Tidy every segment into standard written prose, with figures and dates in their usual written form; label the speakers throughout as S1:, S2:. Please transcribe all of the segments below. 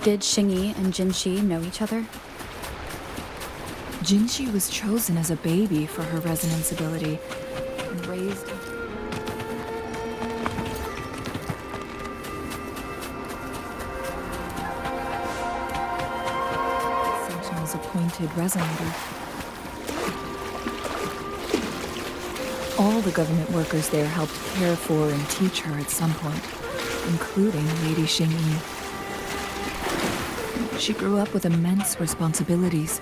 S1: Did Xingyi and Jinxi know each other?
S2: Jinxi was chosen as a baby for her resonance ability and raised... Sentinel's appointed resonator. All the government workers there helped care for and teach her at some point, including Lady Xingyi. She grew up with immense responsibilities,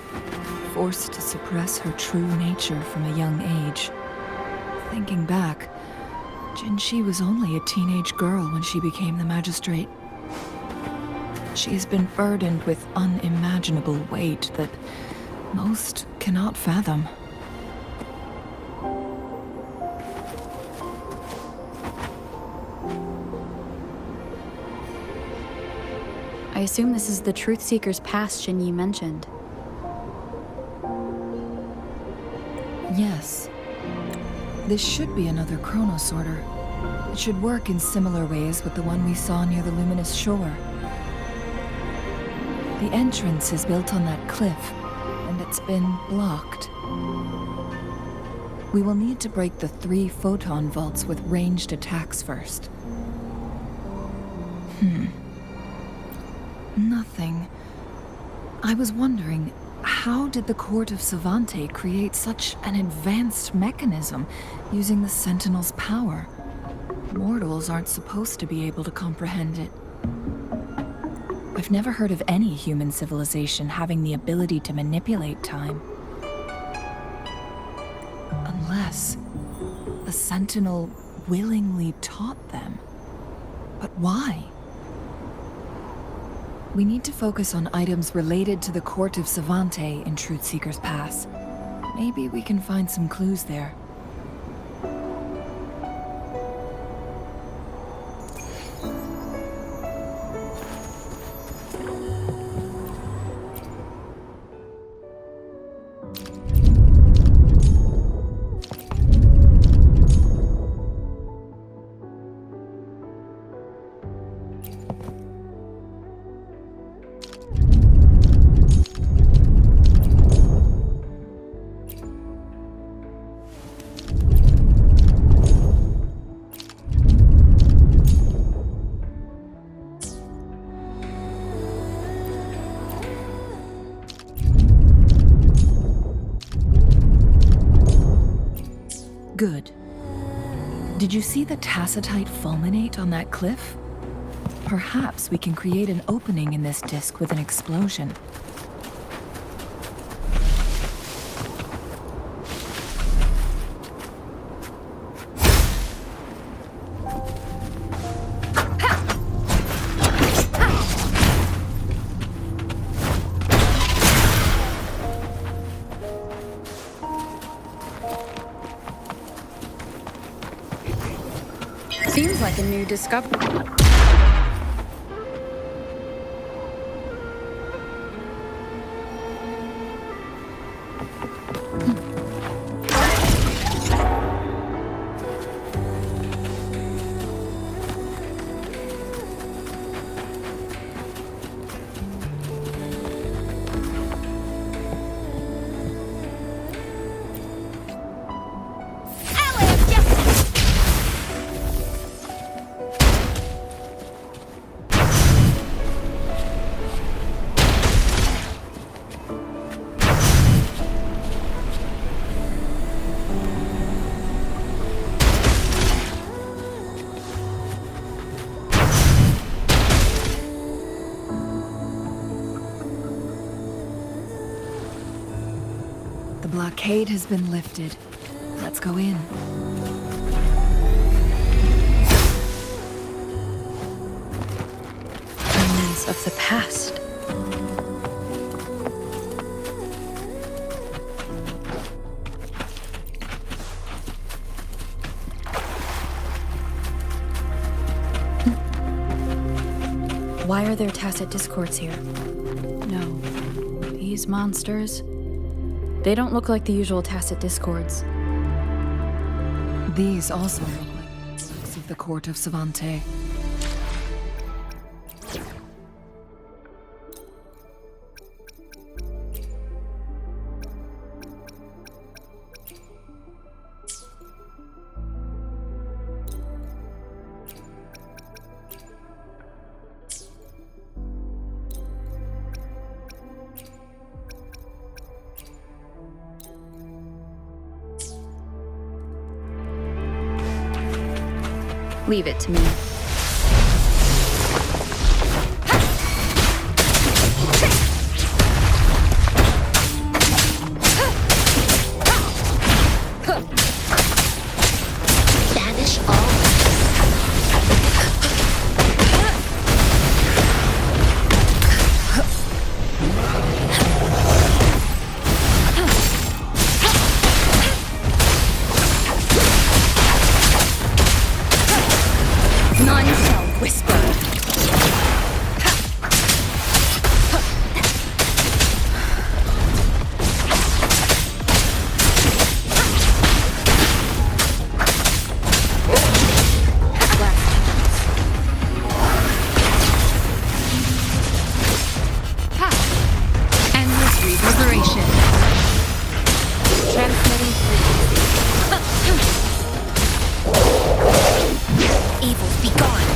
S2: forced to suppress her true nature from a young age. Thinking back, Jinxi was only a teenage girl when she became the magistrate. She has been burdened with unimaginable weight that most cannot fathom.
S1: I assume this is the Truthseeker's past Xingyi mentioned.
S2: Yes. This should be another chronosorter. It should work in similar ways with the one we saw near the luminous shore. The entrance is built on that cliff, and it's been blocked. We will need to break the 3 photon vaults with ranged attacks first. Nothing. I was wondering, how did the Court of Savante create such an advanced mechanism using the Sentinel's power? Mortals aren't supposed to be able to comprehend it. I've never heard of any human civilization having the ability to manipulate time. Unless the Sentinel willingly taught them. But why? We need to focus on items related to the Court of Savante in Truthseeker's Pass. Maybe we can find some clues there. Good. Did you see the tacitite fulminate on that cliff? Perhaps we can create an opening in this disk with an explosion.
S1: Seems like a new discovery.
S2: The blockade has been lifted. Let's go in.
S1: Remnants of the past. Why are there tacit discords here? No. These monsters... they don't look like the usual tacit discords.
S2: These also look like relics of the Court of Savante.
S1: Leave it to me.
S3: Banish all.
S1: None shall whisper. Endless reverberation. Transmitting
S3: Evil be gone.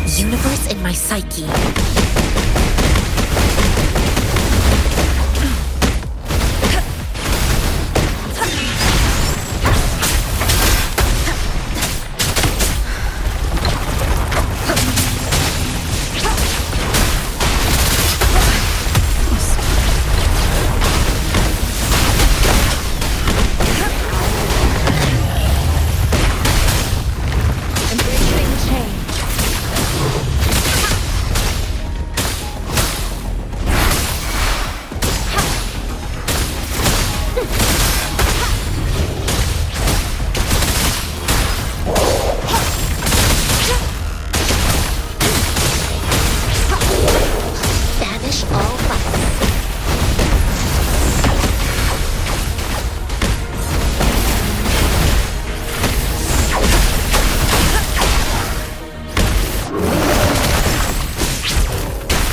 S3: Universe in my psyche.
S1: embracing change.
S3: Banish all vice.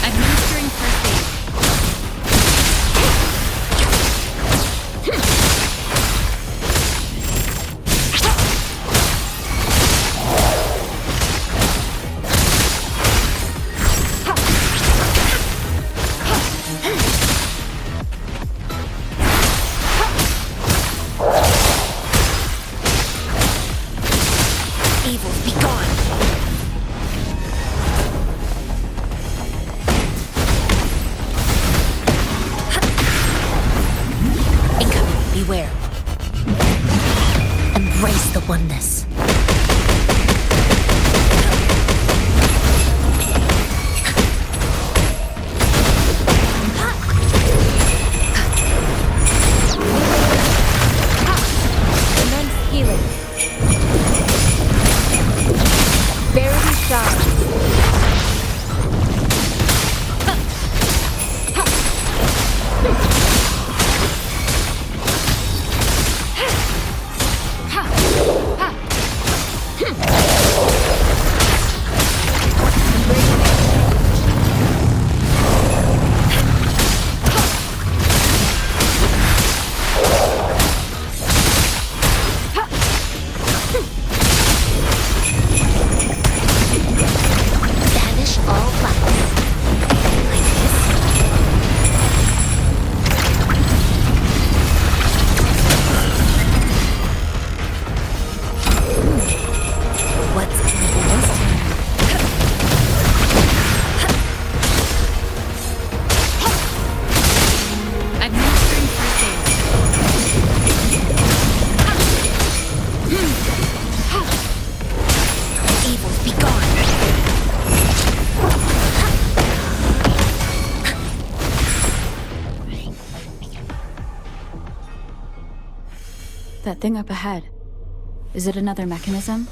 S1: Administering first aid.
S3: Evil be gone. Incoming, beware. Embrace the oneness.
S1: Immense healing. Verity shines.
S3: Banish all vice. Like this. What's in this time?
S1: Administering first aid.
S3: Evil be gone.
S1: That thing up ahead. Is it another mechanism?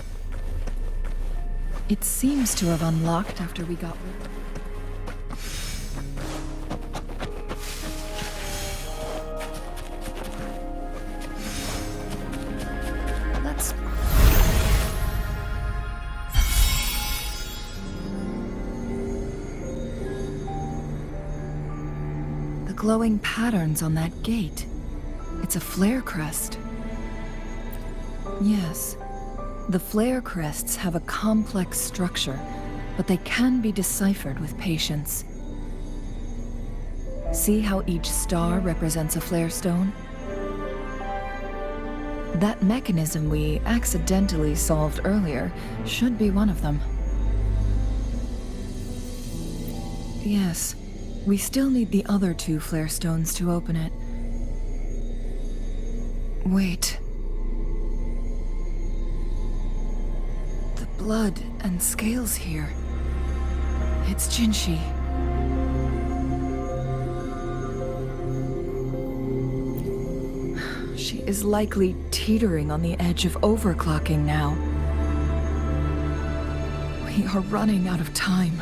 S2: It seems to have unlocked after we got rid. Let's. The glowing patterns on that gate. It's a flare crest. Yes. The flare crests have a complex structure, but they can be deciphered with patience. See how each star represents a flare stone? That mechanism we accidentally solved earlier should be one of them. Yes, we still need the other 2 flare stones to open it. Wait. The blood and scales here. It's Jinshi. She is likely teetering on the edge of overclocking now. We are running out of time.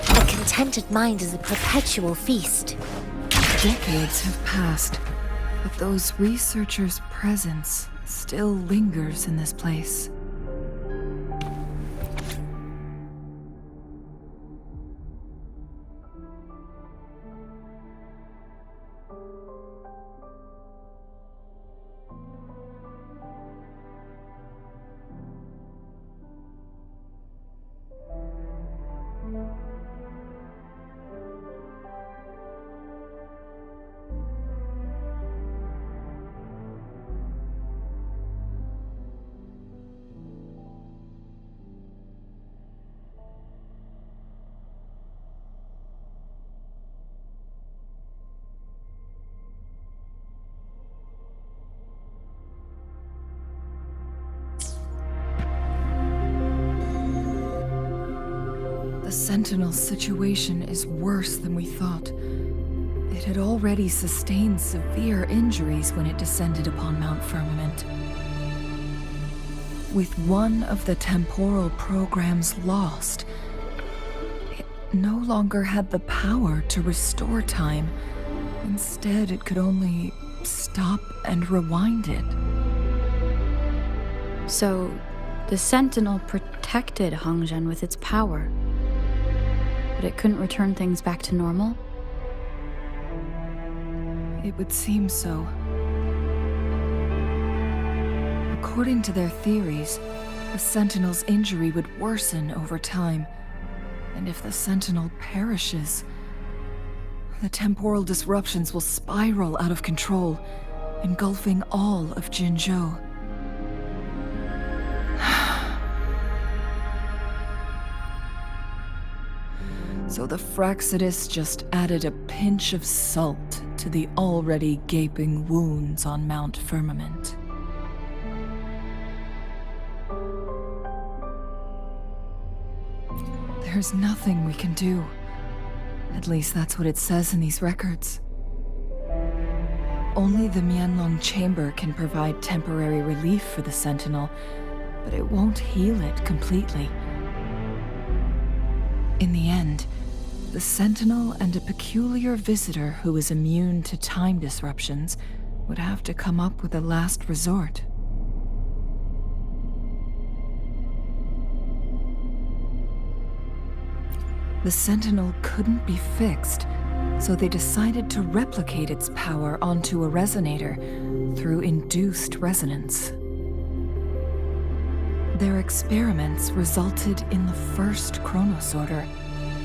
S3: A contented mind is a perpetual feast.
S2: Decades have passed, but those researchers' presence still lingers in this place. The Sentinel's situation is worse than we thought. It had already sustained severe injuries when it descended upon Mount Firmament. With one of the temporal programs lost, it no longer had the power to restore time. Instead, it could only stop and rewind it.
S1: So, the Sentinel protected Hongzhen with its power, but it couldn't return things back to normal?
S2: It would seem so. According to their theories, the Sentinel's injury would worsen over time, and if the Sentinel perishes, the temporal disruptions will spiral out of control, engulfing all of Jinzhou. So the Fraxidus just added a pinch of salt to the already gaping wounds on Mount Firmament. There's nothing we can do. At least that's what it says in these records. Only the Mianlong Chamber can provide temporary relief for the Sentinel, but it won't heal it completely. In the end, the Sentinel and a peculiar visitor who is immune to time disruptions would have to come up with a last resort. The Sentinel couldn't be fixed, so they decided to replicate its power onto a resonator through induced resonance. Their experiments resulted in the first chronosorter,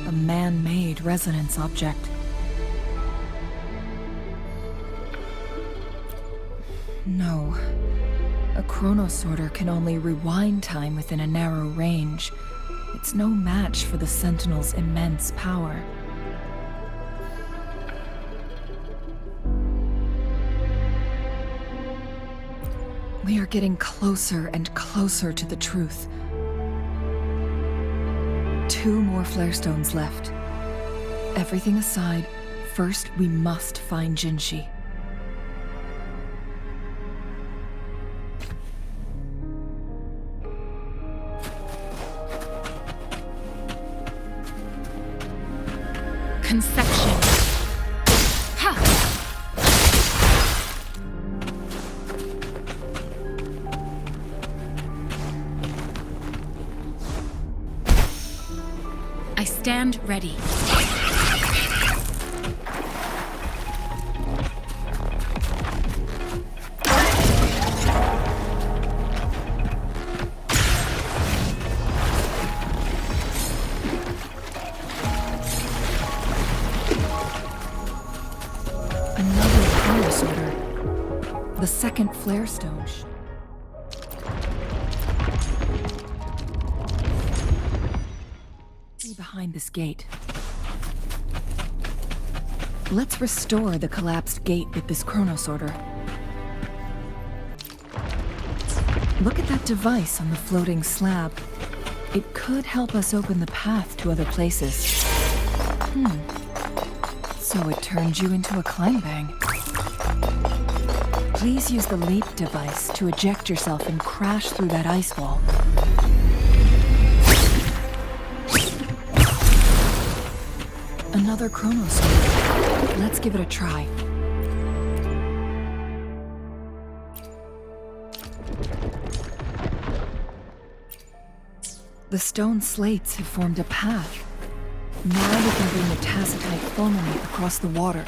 S2: a man-made resonance object. No, a chronosorter can only rewind time within a narrow range. It's no match for the Sentinel's immense power. We are getting closer and closer to the truth. 2 more flare stones left. Everything aside, first we must find Jinshi.
S4: conception. Ha! I stand ready.
S2: Another chronosorter. The second flare stone. Behind this gate. Let's restore the collapsed gate with this chronosorter. Look at that device on the floating slab. It could help us open the path to other places. So it turned you into a climb bang. Please use the leap device to eject yourself and crash through that ice wall. Another chronosorter. Let's give it a try. The stone slates have formed a path. Now we can bring the tacitite fulminate across the water.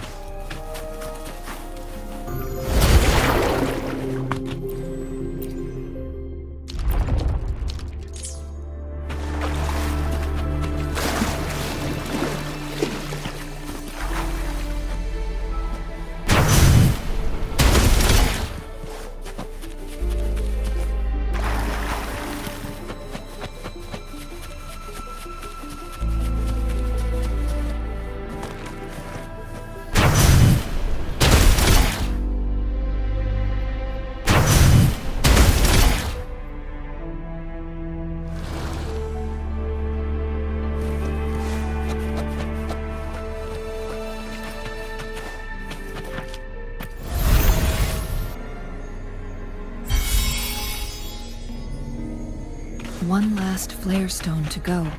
S2: One last flare stone to go.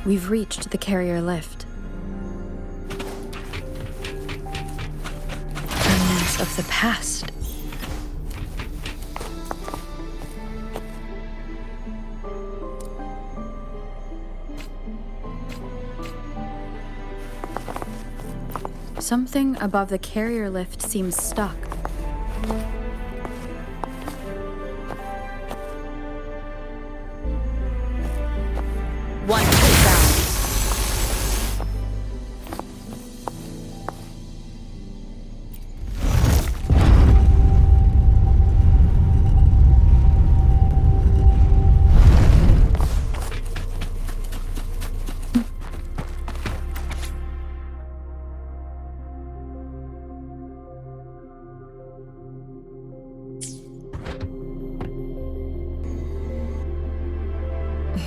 S1: We've reached the carrier lift. Remnants of the past. Something above the carrier lift seems stuck.
S4: One down.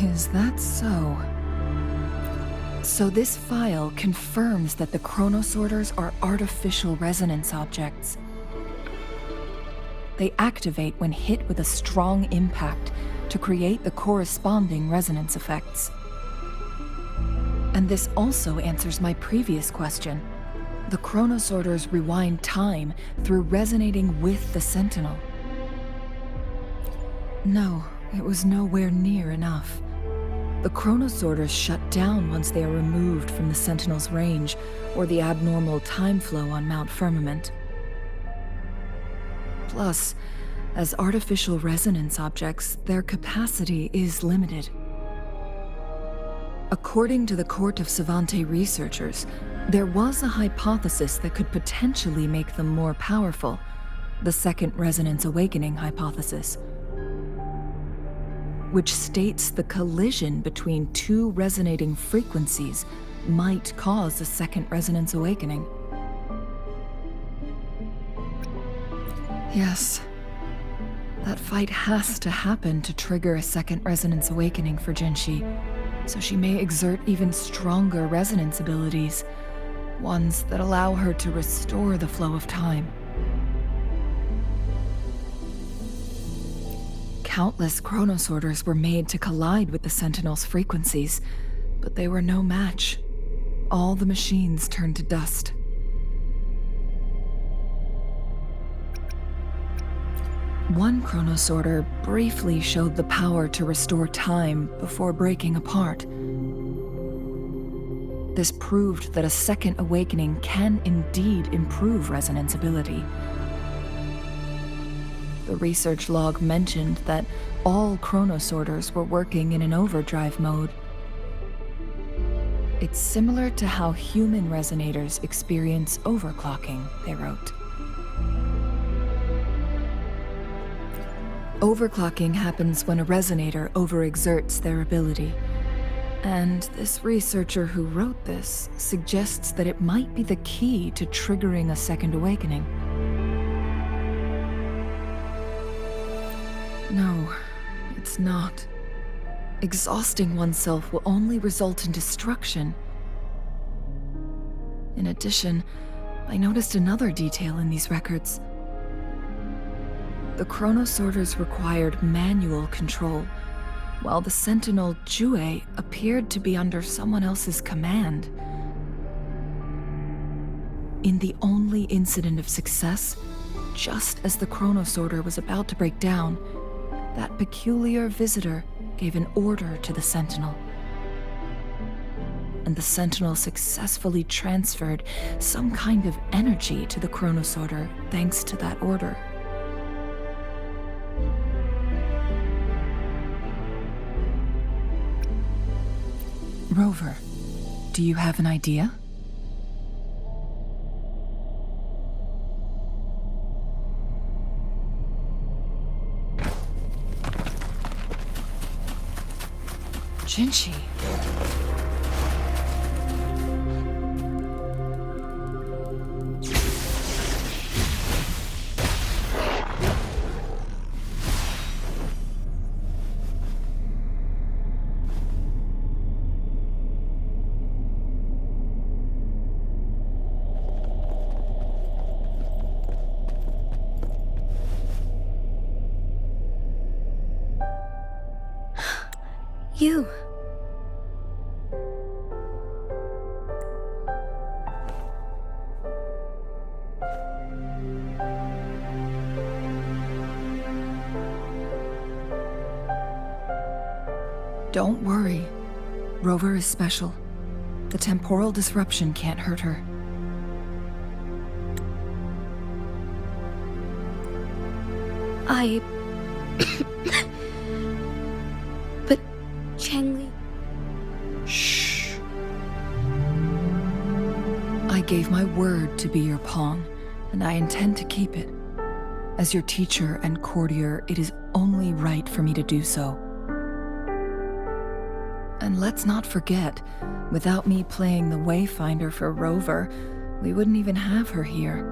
S2: Is that so? So this file confirms that the chronosorters are artificial resonance objects. They activate when hit with a strong impact to create the corresponding resonance effects. And this also answers my previous question. The chronosorters rewind time through resonating with the Sentinel. No, it was nowhere near enough. The chronosorters shut down once they are removed from the Sentinel's range or the abnormal time flow on Mount Firmament. Plus, as artificial resonance objects, their capacity is limited. According to the Court of Savante researchers, there was a hypothesis that could potentially make them more powerful, the Second Resonance Awakening hypothesis, which states the collision between two resonating frequencies might cause a second resonance awakening. Yes, that fight has to happen to trigger a second resonance awakening for Jinshi, so she may exert even stronger resonance abilities, ones that allow her to restore the flow of time. Countless chronosorters were made to collide with the Sentinel's frequencies, but they were no match. all the machines turned to dust. One chronosorter briefly showed the power to restore time before breaking apart. This proved that a second awakening can indeed improve resonance ability. The research log mentioned that all chronosorters were working in an overdrive mode. It's similar to how human resonators experience overclocking, they wrote. Overclocking happens when a resonator overexerts their ability. And this researcher who wrote this suggests that it might be the key to triggering a second awakening. No, it's not. Exhausting oneself will only result in destruction. In addition, I noticed another detail in these records. The chronosorters required manual control, while the sentinel Jue appeared to be under someone else's command. In the only incident of success, just as the chronosorter was about to break down, that peculiar visitor gave an order to the sentinel. And the sentinel successfully transferred some kind of energy to the chronosorter thanks to that order. Rover, do you have an idea? Jinchi.
S3: You.
S2: Don't worry. Rover is special. The temporal disruption can't hurt her.
S3: But Changli...
S2: Shh. I gave my word to be your pawn, and I intend to keep it. As your teacher and courtier, it is only right for me to do so. And let's not forget, without me playing the Wayfinder for Rover, we wouldn't even have her here.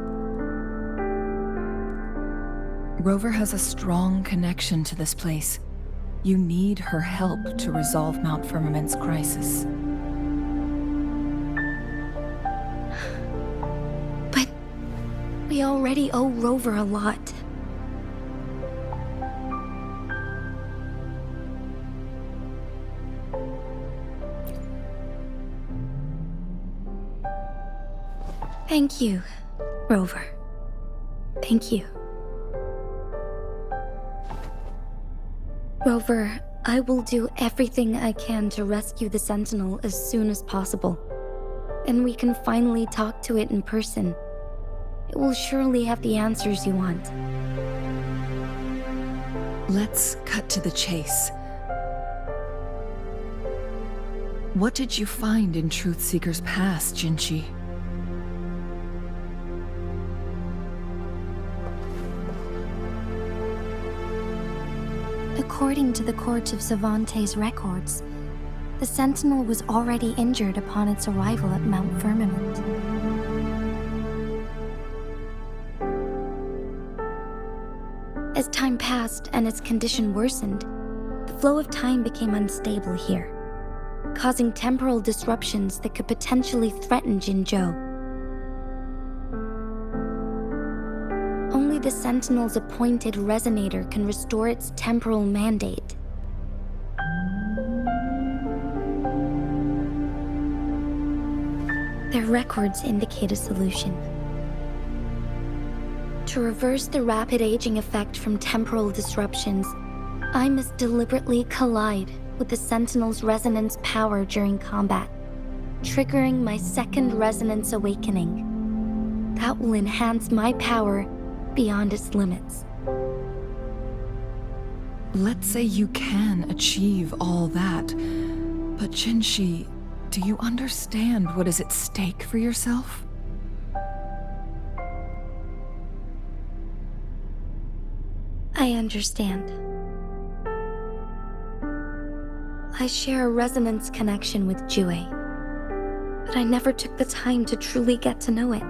S2: Rover has a strong connection to this place. You need her help to resolve Mount Firmament's crisis.
S3: But we already owe Rover a lot. Thank you, Rover. Thank you. Rover, I will do everything I can to rescue the Sentinel as soon as possible. And we can finally talk to it in person. It will surely have the answers you want.
S2: Let's cut to the chase. What did you find in Truthseeker's past, Jinchi?
S3: According to the Court of Savante's records, the Sentinel was already injured upon its arrival at Mount Firmament. As time passed and its condition worsened, the flow of time became unstable here, causing temporal disruptions that could potentially threaten Jinzhou. Only the Sentinel's appointed resonator can restore its temporal mandate. Their records indicate a solution. To reverse the rapid aging effect from temporal disruptions, I must deliberately collide with the Sentinel's resonance power during combat, triggering my second resonance awakening. That will enhance my power beyond its limits.
S2: Let's say you can achieve all that, but Jinshi, do you understand what is at stake for yourself?
S3: I understand. I share a resonance connection with Jue, but I never took the time to truly get to know it.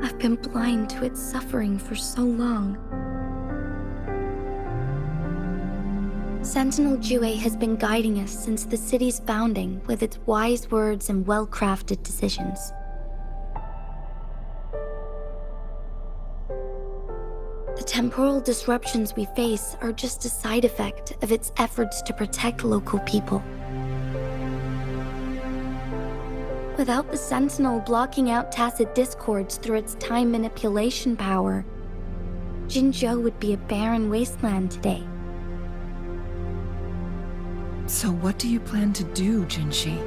S3: I've been blind to its suffering for so long. Sentinel Jue has been guiding us since the city's founding with its wise words and well-crafted decisions. The temporal disruptions we face are just a side effect of its efforts to protect local people. Without the Sentinel blocking out tacit discords through its time manipulation power, Jinzhou would be a barren wasteland today.
S2: So what do you plan to do, Jinshi?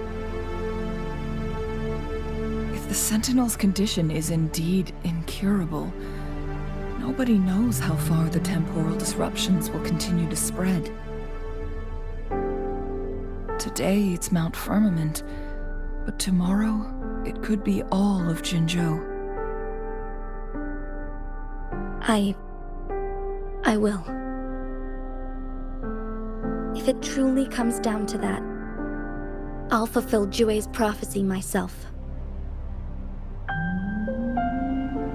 S2: If the Sentinel's condition is indeed incurable, nobody knows how far the temporal disruptions will continue to spread. Today it's Mount Firmament, but tomorrow it could be all of Jinzhou.
S3: I will. If it truly comes down to that, I'll fulfill Jue's prophecy myself.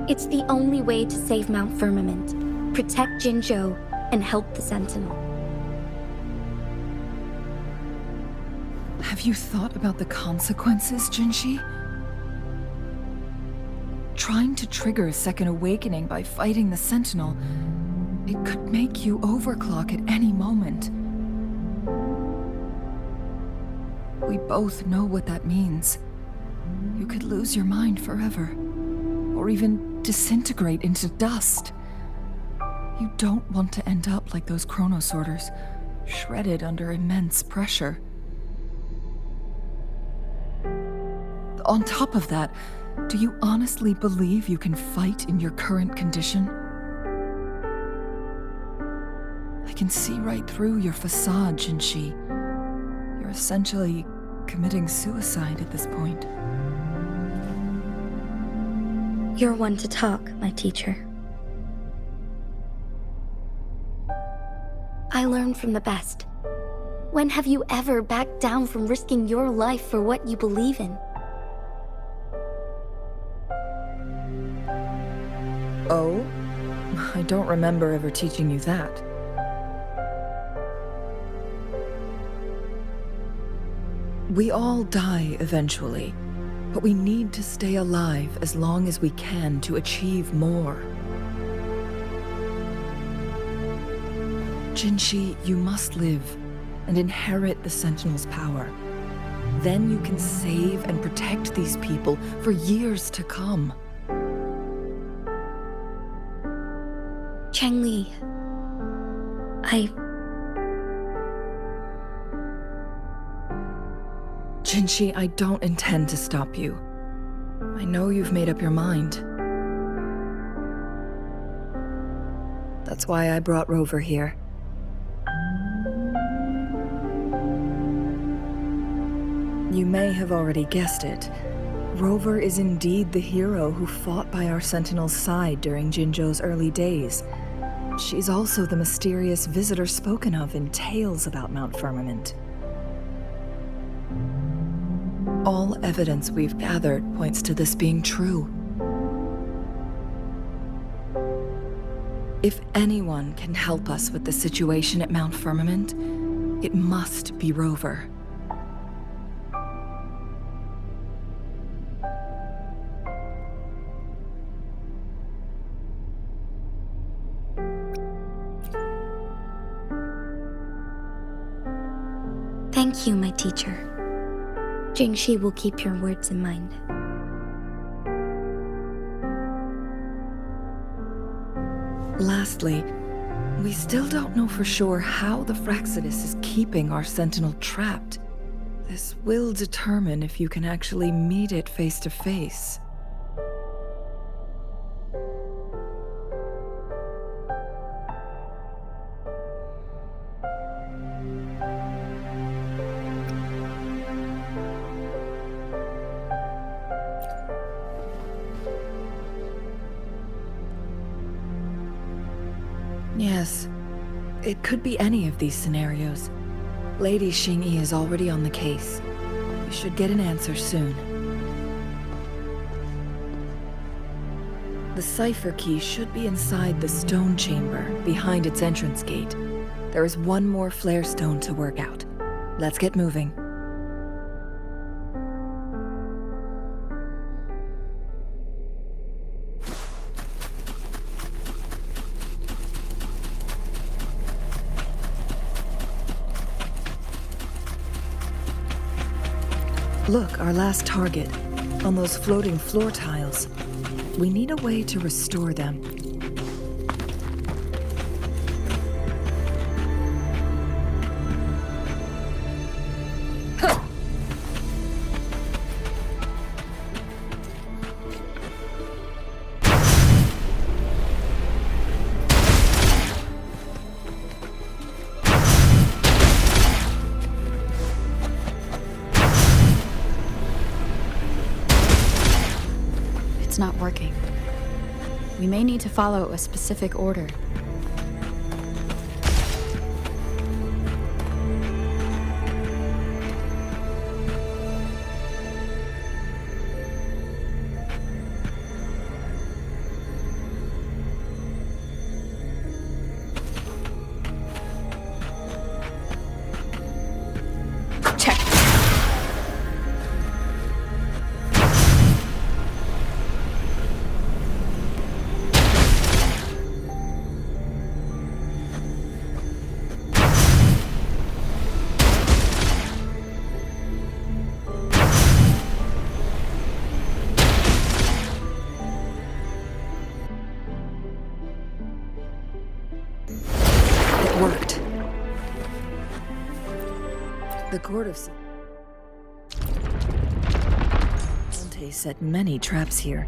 S3: It's the only way to save Mount Firmament, protect Jinzhou, and help the Sentinel.
S2: Have you thought about the consequences, Jinshi? Trying to trigger a second awakening by fighting the Sentinel, it could make you overclock at any moment. We both know what that means. You could lose your mind forever, or even disintegrate into dust. You don't want to end up like those chronosorters, shredded under immense pressure. On top of that, do you honestly believe you can fight in your current condition? I can see right through your facade, Jinshi. You're essentially committing suicide at this point.
S3: You're one to talk, my teacher. I learn from the best. When have you ever backed down from risking your life for what you believe in?
S2: Oh? I don't remember ever teaching you that. We all die eventually, but we need to stay alive as long as we can to achieve more. Jinshi, you must live and inherit the Sentinel's power. Then you can save and protect these people for years to come.
S3: Changli,
S2: Jinshi, I don't intend to stop you. I know you've made up your mind. That's why I brought Rover here. You may have already guessed it. Rover is indeed the hero who fought by our Sentinel's side during Jinzhou's early days. She's also the mysterious visitor spoken of in tales about Mount Firmament. All evidence we've gathered points to this being true. If anyone can help us with the situation at Mount Firmament, it must be Rover.
S3: thank you, my teacher. Jingxi will keep your words in mind.
S2: Lastly, we still don't know for sure how the Fraxidus is keeping our Sentinel trapped. This will determine if you can actually meet it face to face. Yes, it could be any of these scenarios. Lady Xingyi is already on the case. We should get an answer soon. The cipher key should be inside the stone chamber, behind its entrance gate. There is one more flare stone to work out. Let's get moving. Look, our last target, on those floating floor tiles. We need a way to restore them.
S1: Not working. We may need to follow a specific order. Check.
S2: Worked. The Court of Dante set many traps here.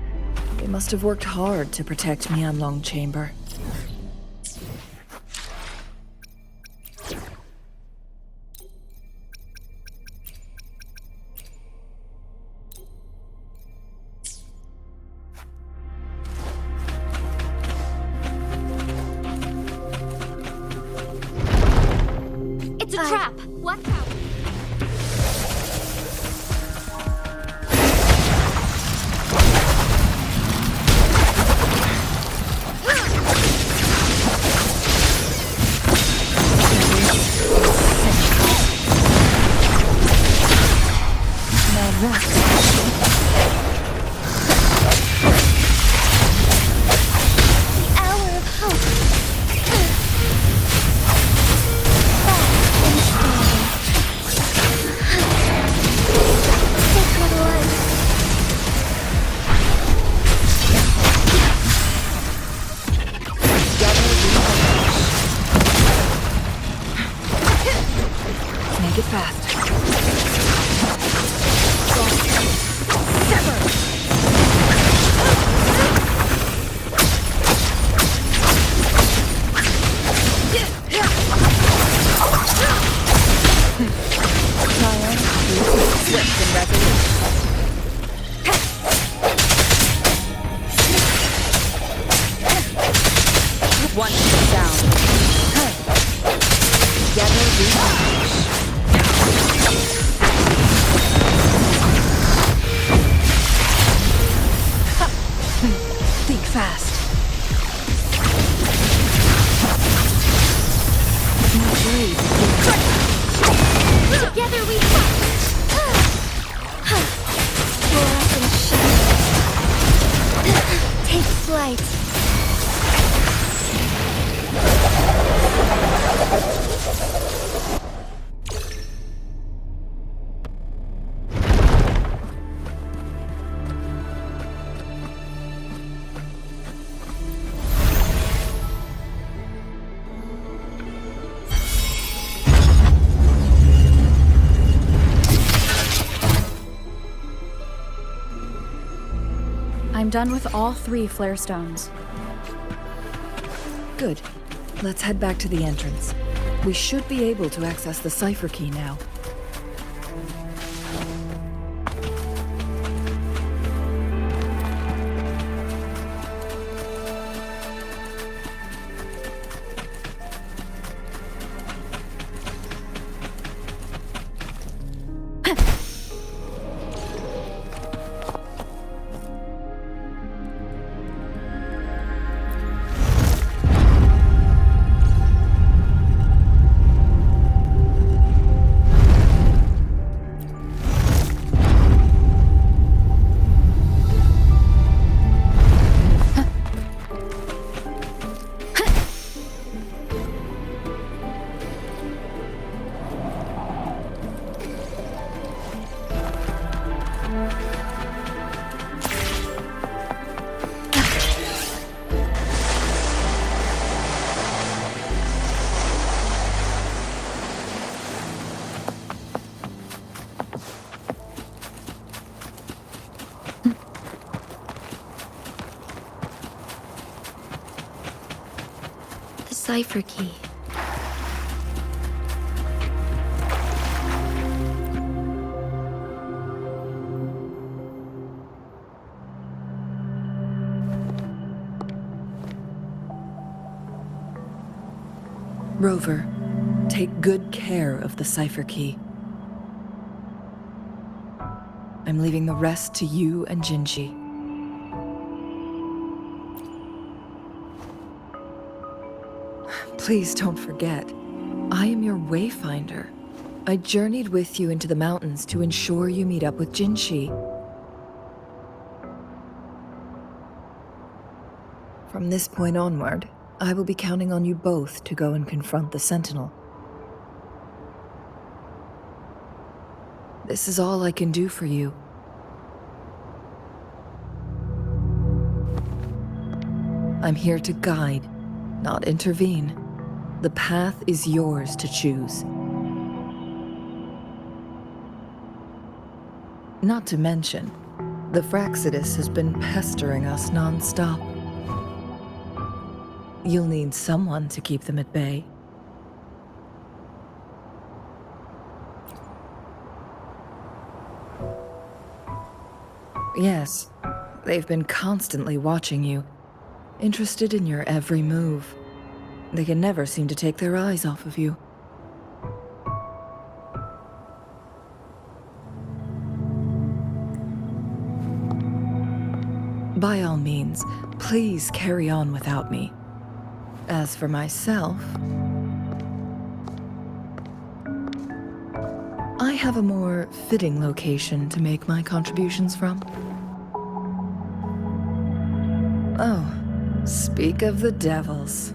S2: They must have worked hard to protect Mianlong Chamber.
S3: It's a trap! What trap?
S2: Make it fast.
S4: Swift and resolute. One down. Together we march.
S2: Think fast.
S3: Together we fight! Fluorescent shadow. Take flight.
S1: I'm done with all 3 flare stones.
S2: Good. Let's head back to the entrance. We should be able to access the cipher key now.
S3: The cipher key.
S2: Rover, take good care of the cipher key. I'm leaving the rest to you and Jinji. Please don't forget, I am your wayfinder. I journeyed with you into the mountains to ensure you meet up with Jinshi. From this point onward, I will be counting on you both to go and confront the Sentinel. This is all I can do for you. I'm here to guide, not intervene. The path is yours to choose. Not to mention, the Fraxidus has been pestering us non-stop. You'll need someone to keep them at bay. Yes, they've been constantly watching you, interested in your every move. They can never seem to take their eyes off of you. By all means, please carry on without me. As for myself, I have a more fitting location to make my contributions from. Oh, speak of the devils.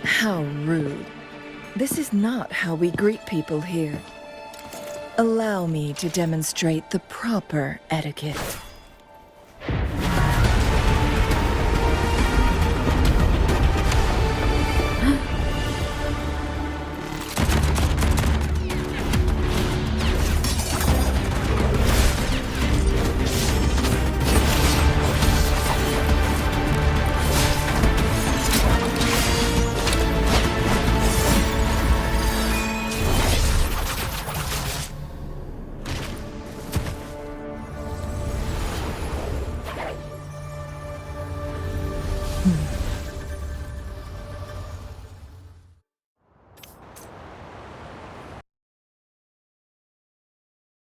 S2: How rude. This is not how we greet people here. Allow me to demonstrate the proper etiquette.